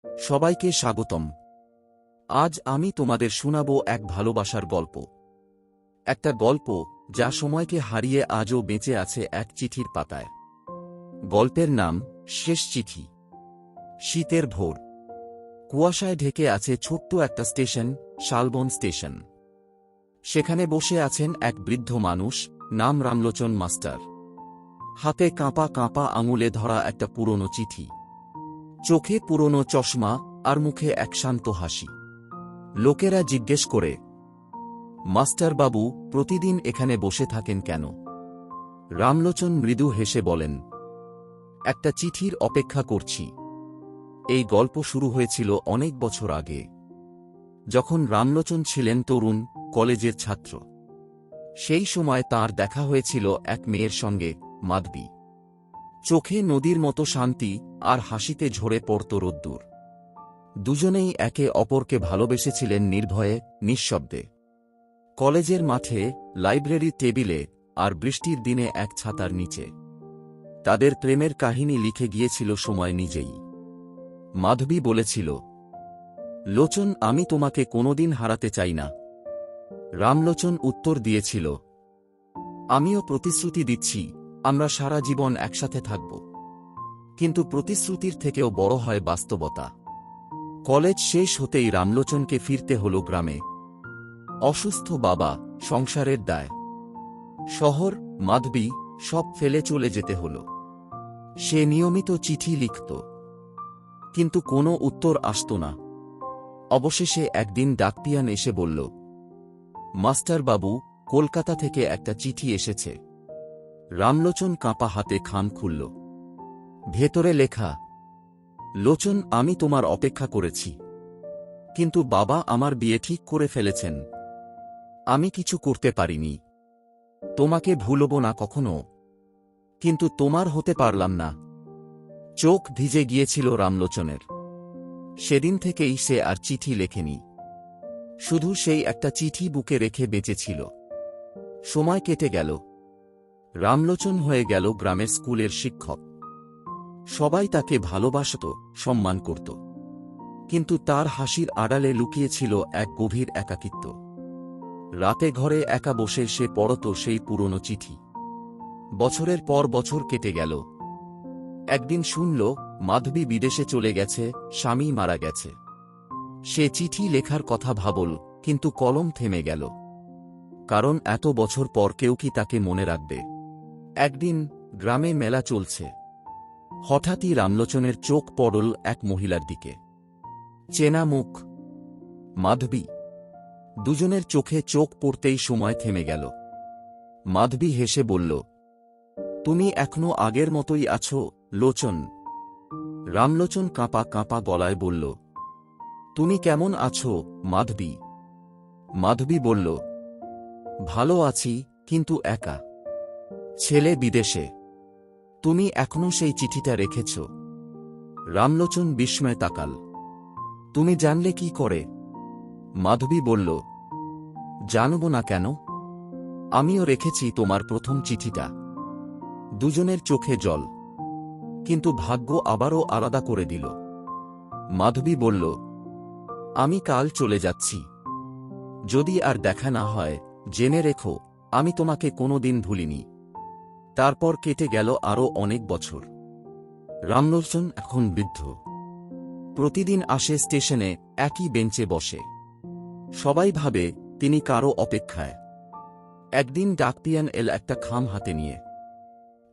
সবাইকে স্বাগতম। আজ আমি তোমাদের শোনাবো এক ভালোবাসার গল্প। একটা গল্প যা সময়কে হারিয়ে আজও বেঁচে আছে এক চিঠির পাতায়। গল্পের নাম শেষ চিঠি। শীতের ভোর, কুয়াশায় ঢেকে আছে ছোট্ট একটা স্টেশন, শালবন স্টেশন। সেখানে বসে আছেন এক বৃদ্ধ মানুষ, নাম রামলোচন মাস্টার। হাতে কাঁপা কাঁপা আঙুলে ধরা একটা পুরনো চিঠি, চোখে পুরনো চশমা আর মুখে এক শান্ত হাসি। লোকেরা জিজ্ঞেস করে, মাস্টারবাবু প্রতিদিন এখানে বসে থাকেন কেন? রামলোচন মৃদু হেসে বলেন, একটা চিঠির অপেক্ষা করছি। এই গল্প শুরু হয়েছিল অনেক বছর আগে, যখন রামলোচন ছিলেন তরুণ, কলেজের ছাত্র। সেই সময় তার দেখা হয়েছিল এক মেয়ের সঙ্গে, মাধবী। চোখে নদীর মতো শান্তি আর হাসিতে ঝরে পড়ত রোদ্দুর। দুজনেই একে অপরকে ভালোবেসেছিলেন নির্ভয়ে, নিঃশব্দে। কলেজের মাঠে, লাইব্রেরির টেবিলে আর বৃষ্টির দিনে এক ছাতার নিচে। তাদের প্রেমের কাহিনী লিখে গিয়েছিল সময় নিজেই। মাধবী বলেছিল, লোচন, আমি তোমাকে কোনোদিন হারাতে চাই না। রামলোচন উত্তর দিয়েছিল, আমিও প্রতিশ্রুতি দিচ্ছি, আমরা সারা জীবন একসাথে থাকব। কিন্তু প্রতিশ্রুতির থেকেও বড় হয় বাস্তবতা। কলেজ শেষ হতেই রামলোচনকে ফিরতে হল গ্রামে। অসুস্থ বাবা, সংসারের দায়, শহর, মাধবী, সব ফেলে চলে যেতে হল। সে নিয়মিত চিঠি লিখত, কিন্তু কোনো উত্তর আসত না। অবশেষে একদিন ডাকপিয়ান এসে বলল, মাস্টারবাবু, কলকাতা থেকে একটা চিঠি এসেছে। রামলোচন কাঁপা হাতে খাম খুলল। ভেতরে লেখা, লোচন, আমি তোমার অপেক্ষা করেছি, কিন্তু বাবা আমার বিয়ে ঠিক করে ফেলেছেন। আমি কিছু করতে পারিনি। তোমাকে ভুলব না কখনো, কিন্তু তোমার হতে পারলাম না। চোখ ভিজে গিয়েছিল রামলোচনের। সেদিন থেকেই সে আর চিঠি লেখেনি। শুধু সেই একটা চিঠি বুকে রেখে বেঁচেছিল। সময় কেটে গেল। রামলোচন হয়ে গেল গ্রামের স্কুলের শিক্ষক। সবাই তাকে ভালোবাসত, সম্মান করত। কিন্তু তার হাসির আড়ালে লুকিয়েছিল এক গভীর একাকিত্ব। রাতে ঘরে একা বসে সে পড়ত সেই পুরনো চিঠি। বছরের পর বছর কেটে গেল। একদিন শুনল, মাধবী বিদেশে চলে গেছে, স্বামী মারা গেছে। সে চিঠি লেখার কথা ভাবল, কিন্তু কলম থেমে গেল। কারণ এত বছর পর কেউ কি তাকে মনে রাখবে? একদিন গ্রামে মেলা চলছে। হঠাৎই রামলোচনের চোখ পড়ল এক মহিলার দিকে। চেনা মুখ, মাধবী। দুজনের চোখে চোখ পড়তেই সময় থেমে গেল। মাধবী হেসে বলল, তুমি এখনো আগের মতোই আছো, লোচন। রামলোচন কাঁপা কাঁপা গলায় বলল, তুমি কেমন আছো, মাধবী? মাধবী বলল, ভালো আছি, কিন্তু একা। ছেলে বিদেশে। তুমি এখনো সেই চিঠিটা রেখেছ? রামলোচন বিস্ময়ে তাকাল। তুমি জানলে কি করে? মাধবী বলল, জানব না কেন? আমিও রেখেছি তোমার প্রথম চিঠিটা। দুজনের চোখে জল। কিন্তু ভাগ্য আবারও আলাদা করে দিল। মাধবী বলল, আমি কাল চলে যাচ্ছি। যদি আর দেখা না হয়, জেনে রেখো, আমি তোমাকে কোনোদিন ভুলিনি। তারপর কেটে গেল আরও অনেক বছর। রামলোচন এখন বৃদ্ধ। প্রতিদিন আসে স্টেশনে, একই বেঞ্চে বসে। সবাই ভাবে তিনি কারো অপেক্ষায়। একদিন ডাকপিয়ান এল একটা খাম হাতে নিয়ে।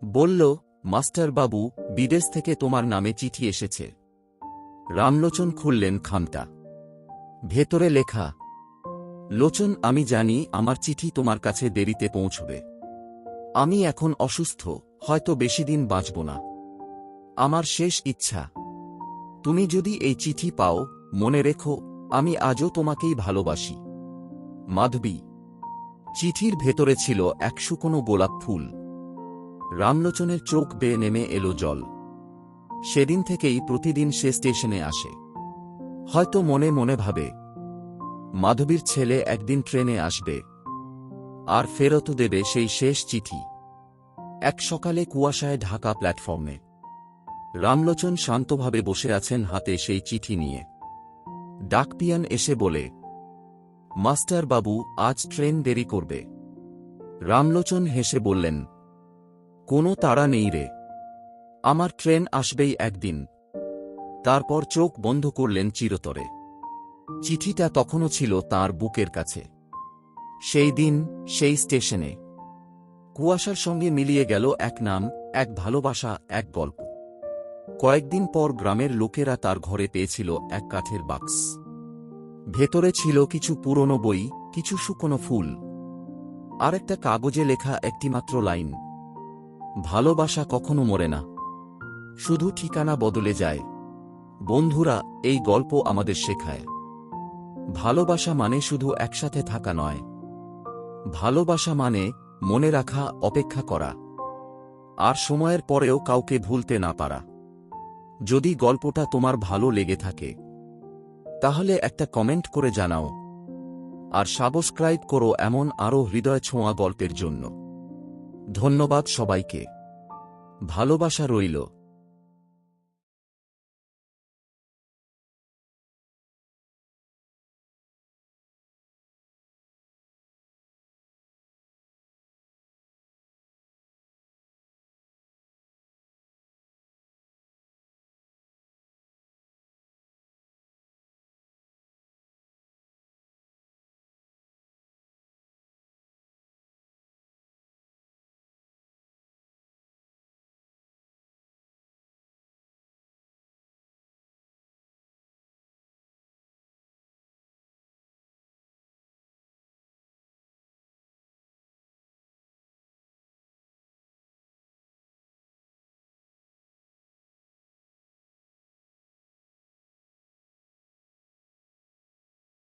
বলল, মাস্টারবাবু, বিদেশ থেকে তোমার নামে চিঠি এসেছে। রামলোচন খুললেন খামটা। ভেতরে লেখা, লোচন, আমি জানি আমার চিঠি তোমার কাছে দেরিতে পৌঁছবে। আমি এখন অসুস্থ, হয়তো বেশি দিন বাঁচব না। আমার শেষ ইচ্ছা, তুমি যদি এই চিঠি পাও, মনে রেখো, আমি আজও তোমাকেই ভালোবাসি। মাধবী। চিঠির ভেতরে ছিল এক শুকনো গোলাপ ফুল। রামলোচনের চোখ বেয়ে নেমে এলো জল। সেদিন থেকেই প্রতিদিন সে স্টেশনে আসে। হয়তো মনে মনে ভাবে, মাধবীর ছেলে একদিন ট্রেনে আসবে আর ফেরত দেবে সেই শেষ চিঠি। এক সকালে কুয়াশায় ঢাকা প্ল্যাটফর্মে রামলোচন শান্তভাবে বসে আছেন হাতে সেই চিঠি নিয়ে। ডাকপিয়ান এসে বলে, মাস্টার বাবু, আজ ট্রেন দেরি করবে। রামলোচন হেসে বললেন, কোনো তাড়া নেই রে, আমার ট্রেন আসবেই একদিন। তারপর চোখ বন্ধ করলেন চিরতরে। চিঠিটা তখনও ছিল তার বুকের কাছে। সেই দিন, সেই স্টেশনে কুয়াশার সঙ্গে মিলিয়ে গেল এক নাম, এক ভালোবাসা, এক গল্প। কয়েকদিন পর গ্রামের লোকেরা তার ঘরে পেয়েছিল এক কাঠের বাক্স। ভেতরে ছিল কিছু পুরনো বই, কিছু শুকনো ফুল, আর একটা কাগজে লেখা একটিমাত্র লাইন, ভালোবাসা কখনো মরে না, শুধু ঠিকানা বদলে যায়। বন্ধুরা, এই গল্প আমাদের শেখায়, ভালোবাসা মানে শুধু একসাথে থাকা নয়, ভালোবাসা মানে মনে রাখা, অপেক্ষা করা, আর সময়ের পরেও কাউকে ভুলতে না পারা। যদি গল্পটা তোমার ভালো লেগে থাকে তাহলে একটা কমেন্ট করে জানাও, আর সাবস্ক্রাইব করো এমন আরও হৃদয় ছোঁয়া গল্পের জন্য। ধন্যবাদ সবাইকে, ভালোবাসা রইল।